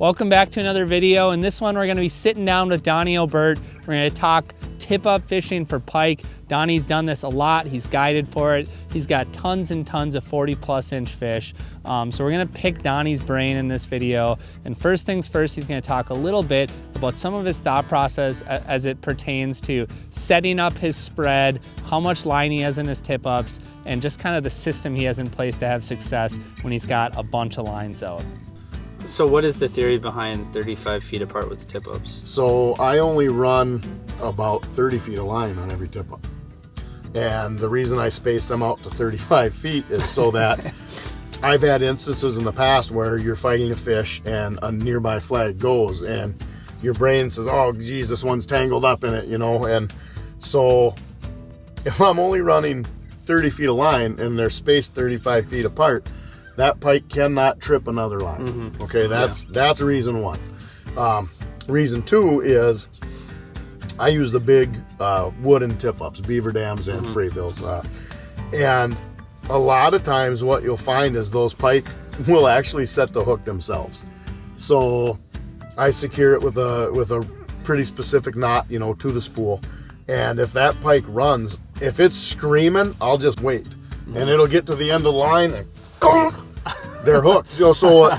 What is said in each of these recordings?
Welcome back to another video. In this one, we're gonna be sitting down with Donnie O'Bert. We're gonna talk tip-up fishing for pike. Donnie's done this a lot. He's guided for it. He's got tons and tons of 40+ inch fish. So we're gonna pick Donnie's brain in this video. And first things first, he's gonna talk a little bit about some of his thought process as it pertains to setting up his spread, how much line he has in his tip-ups, and just kind of the system he has in place to have success when he's got a bunch of lines out. So what is the theory behind 35 feet apart with the tip-ups? So I only run about 30 feet of line on every tip-up. And the reason I space them out to 35 feet is so that I've had instances in the past where you're fighting a fish and a nearby flag goes and your brain says, oh geez, this one's tangled up in it, you know? And so if I'm only running 30 feet of line and they're spaced 35 feet apart, that pike cannot trip another line. Mm-hmm. Okay, that's reason one. Reason two is I use the big wooden tip-ups, beaver dams and fraybills. And a lot of times what you'll find is those pike will actually set the hook themselves. So I secure it with a pretty specific knot, you know, to the spool. And if that pike runs, if it's screaming, I'll just wait. And it'll get to the end of the line and they're hooked. You know, so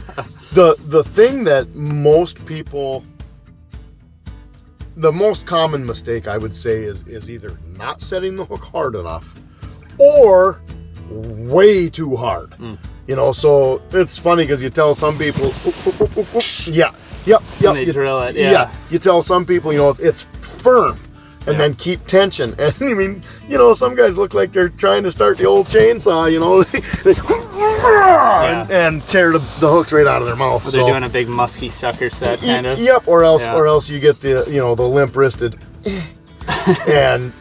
the thing that most people, the most common mistake I would say is either not setting the hook hard enough or way too hard. You know, so it's funny because you tell some people, And they drill it, you tell some people, you know, it's firm. And then keep tension. And I mean, you know, some guys look like they're trying to start the old chainsaw, you know, and tear the hooks right out of their mouth. Or they're doing a big musky sucker set, kind of. Yep, or else you get the, you know, the limp wristed. and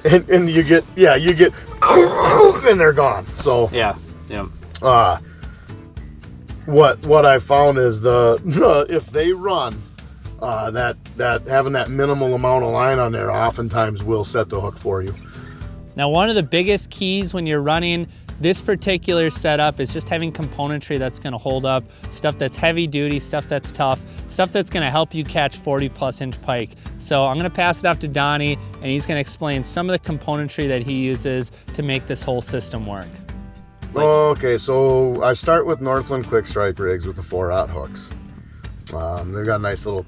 you get, and they're gone. So what I found is the if they run, that having that minimal amount of line on there oftentimes will set the hook for you. Now, one of the biggest keys when you're running this particular setup is just having componentry that's gonna hold up, stuff that's heavy duty, stuff that's tough, stuff that's gonna help you catch 40+ inch pike. So I'm gonna pass it off to Donnie and he's gonna explain some of the componentry that he uses to make this whole system work. Okay, so I start with Northland quick strike rigs with the 4/0 hooks. They've got a nice little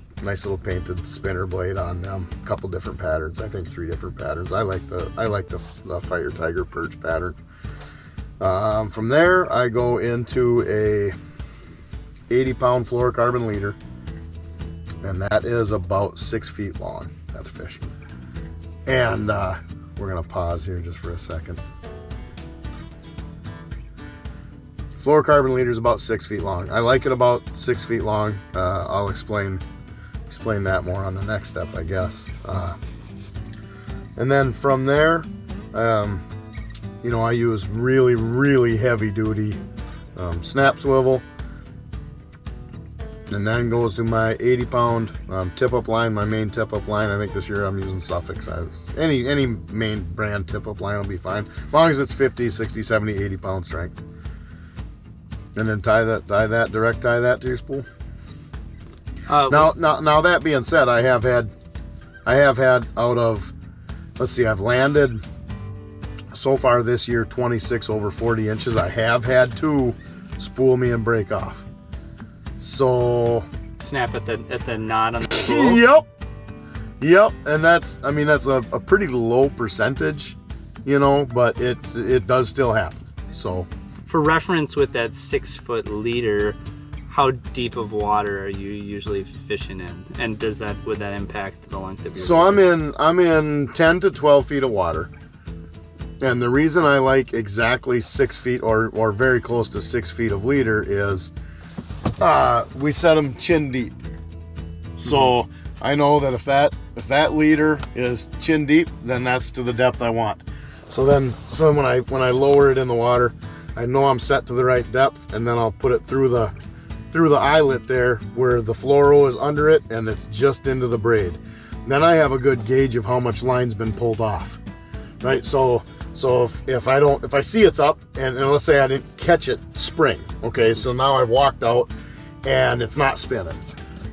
painted spinner blade on them. A couple different patterns. I think 3 different patterns. I like the Fire Tiger perch pattern. From there, I go into a 80-pound fluorocarbon leader, and that is about 6 feet long. That's fish. And we're gonna pause here just for a second. Fluorocarbon leader is about 6 feet long. I like it about 6 feet long. I'll explain that more on the next step, I guess. And then from there, you know, I use really, really heavy duty snap swivel. And then goes to my 80-pound tip-up line, my main tip-up line. I think this year I'm using Suffolk. Any main brand tip-up line will be fine, as long as it's 50, 60, 70, 80-pound strength. And then direct tie that to your spool. Now that being said, I have had out of, let's see, I've landed so far this year 26 over 40 inches. I have had 2 spool me and break off. So snap at the knot on the spool. Yep. And that's a pretty low percentage, you know, but it does still happen. So for reference, with that 6-foot leader, how deep of water are you usually fishing in, and would that impact the length of your? So leader? I'm in 10 to 12 feet of water, and the reason I like exactly 6 feet or very close to 6 feet of leader is we set them chin deep. So I know that if that leader is chin deep, then that's to the depth I want. So when I lower it in the water, I know I'm set to the right depth, and then I'll put it through the eyelet there where the fluoro is under it, and it's just into the braid. Then I have a good gauge of how much line's been pulled off, right? So if I see it's up, and let's say I didn't catch it spring, okay, so now I've walked out and it's not spinning.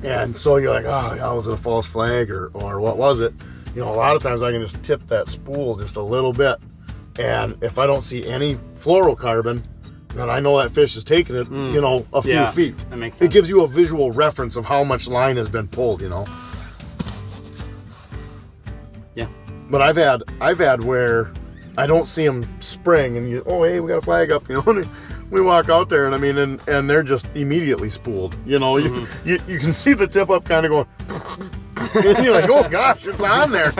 And so you're like, oh, was it a false flag or what was it? You know, a lot of times I can just tip that spool just a little bit. And if I don't see any fluorocarbon, then I know that fish is taking it, you know, a few feet. That makes sense. It gives you a visual reference of how much line has been pulled, you know. Yeah. But I've had where I don't see them spring, and hey, we got a flag up, you know. And we walk out there, and I mean, and they're just immediately spooled. You know, you can see the tip up kind of going, and you're like, oh gosh, it's on there,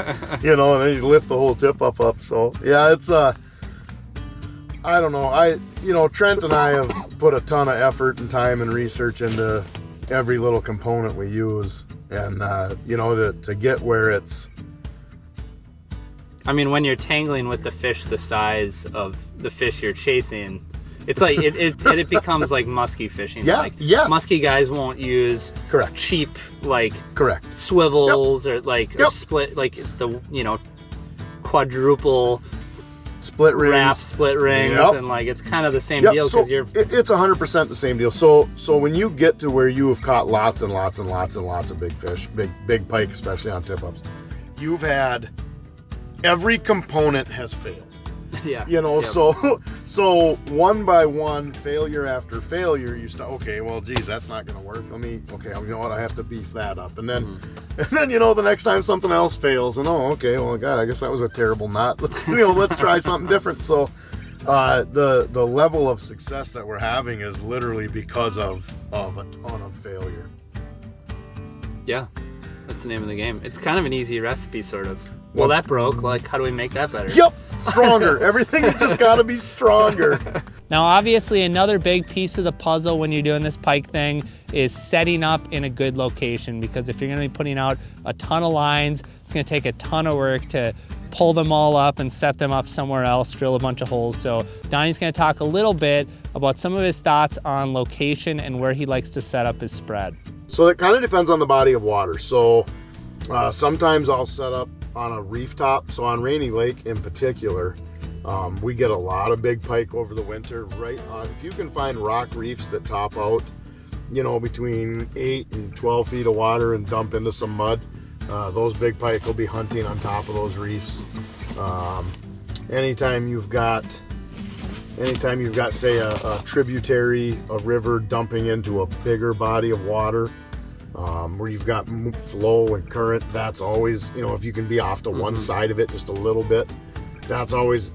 you know. And then you lift the whole tip up. So yeah, it's I don't know. Trent and I have put a ton of effort and time and research into every little component we use, and to get where it's. I mean, when you're tangling with the fish the size of the fish you're chasing, it's like it becomes like musky fishing. Yeah. Like, yes. Musky guys won't use Correct. cheap Correct. swivels or or split the quadruple split rings, wrap split rings, and it's kind of the same deal because so it's 100% the same deal. So when you get to where you have caught lots and lots and lots and lots of big fish, big pike, especially on tip ups, you've had. Every component has failed. Yeah. So one by one, failure after failure, you start, okay, well, geez, that's not going to work. You know what, I have to beef that up. And then, the next time something else fails, and okay, well, God, I guess that was a terrible knot. Let's try something different. So the level of success that we're having is literally because of a ton of failure. Yeah, that's the name of the game. It's kind of an easy recipe, sort of. Well, that broke. How do we make that better? Yep, stronger. Everything's just got to be stronger. Now, obviously, another big piece of the puzzle when you're doing this pike thing is setting up in a good location, because if you're going to be putting out a ton of lines, it's going to take a ton of work to pull them all up and set them up somewhere else, drill a bunch of holes. So Donnie's going to talk a little bit about some of his thoughts on location and where he likes to set up his spread. So it kind of depends on the body of water. So sometimes I'll set up on a reef top. So on Rainy Lake in particular, we get a lot of big pike over the winter. If you can find rock reefs that top out, between 8 and 12 feet of water and dump into some mud, those big pike will be hunting on top of those reefs. Anytime you've got, say, a tributary, a river dumping into a bigger body of water, where you've got flow and current, that's always, if you can be off to one side of it just a little bit, that's always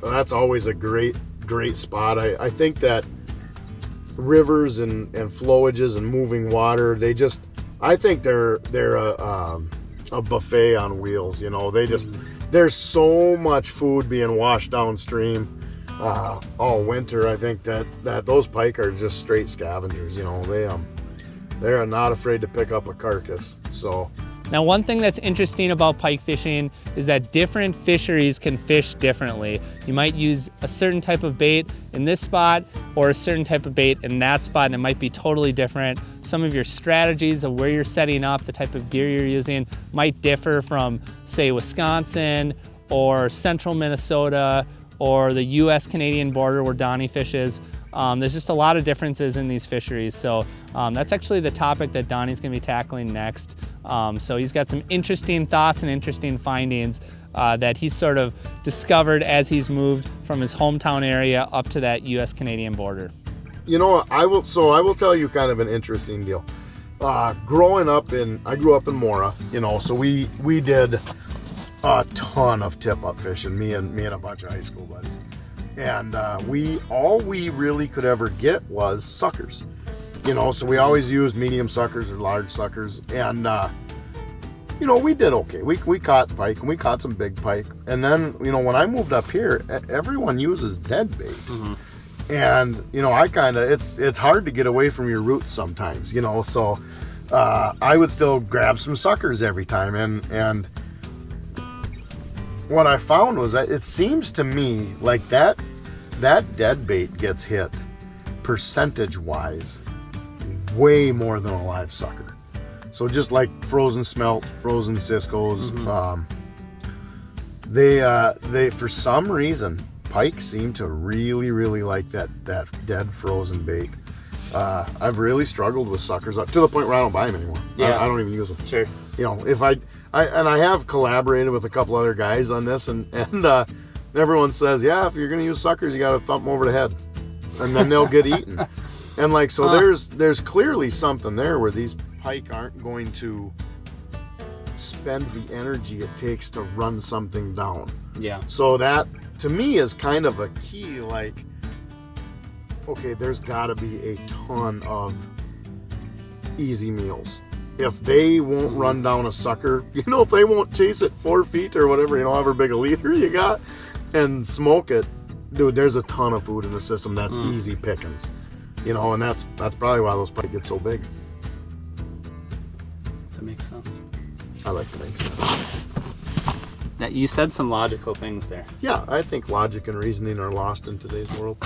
a great spot. I think that rivers and flowages and moving water, I think they're a buffet on wheels. There's so much food being washed downstream all winter. I think that those pike are just straight scavengers. They are not afraid to pick up a carcass. So now, one thing that's interesting about pike fishing is that different fisheries can fish differently. You might use a certain type of bait in this spot or a certain type of bait in that spot, and it might be totally different. Some of your strategies of where you're setting up, the type of gear you're using, might differ from, say, Wisconsin or central Minnesota or the US-Canadian border where Donnie fishes. There's just a lot of differences in these fisheries. So that's actually the topic that Donnie's gonna be tackling next. So he's got some interesting thoughts and interesting findings that he's sort of discovered as he's moved from his hometown area up to that US-Canadian border. I will tell you kind of an interesting deal. I grew up in Mora, so we did a ton of tip-up fishing, me and a bunch of high school buddies. And all we really could ever get was suckers. So we always used medium suckers or large suckers. And, we did okay. We caught pike, and we caught some big pike. And then, when I moved up here, everyone uses dead bait. And, it's hard to get away from your roots sometimes, so I would still grab some suckers every time. And what I found was that it seems to me like that dead bait gets hit percentage-wise way more than a live sucker. So just like frozen smelt, frozen Cisco's, they for some reason, pike seem to really, really like that dead frozen bait. I've really struggled with suckers up to the point where I don't buy them anymore. Yeah. I don't even use them. Sure. You know, if I have collaborated with a couple other guys on this, and everyone says, yeah, if you're going to use suckers, you got to thump them over the head, and then they'll get eaten. And like, so there's clearly something there where these pike aren't going to spend the energy it takes to run something down. Yeah. So that to me is kind of a key. Like, okay, there's got to be a ton of easy meals. If they won't run down a sucker, you know, if they won't chase it 4 feet or whatever, you know, however big a leader you got, and smoke it, dude, there's a ton of food in the system that's easy pickings. You know, and that's probably why those pike get so big. That makes sense. I like to make sense. That you said some logical things there. Yeah, I think logic and reasoning are lost in today's world.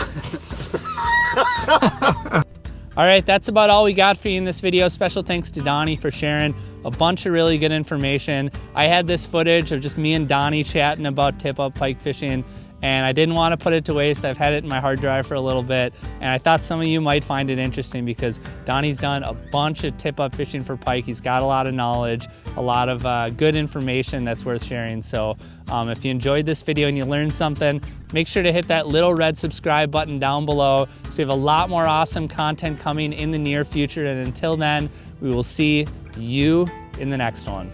All right, that's about all we got for you in this video. Special thanks to Donnie for sharing a bunch of really good information. I had this footage of just me and Donnie chatting about tip-up pike fishing, and I didn't want to put it to waste. I've had it in my hard drive for a little bit, and I thought some of you might find it interesting because Donnie's done a bunch of tip-up fishing for pike. He's got a lot of knowledge, a lot of good information that's worth sharing. So if you enjoyed this video and you learned something, make sure to hit that little red subscribe button down below. So we have a lot more awesome content coming in the near future. And until then, we will see you in the next one.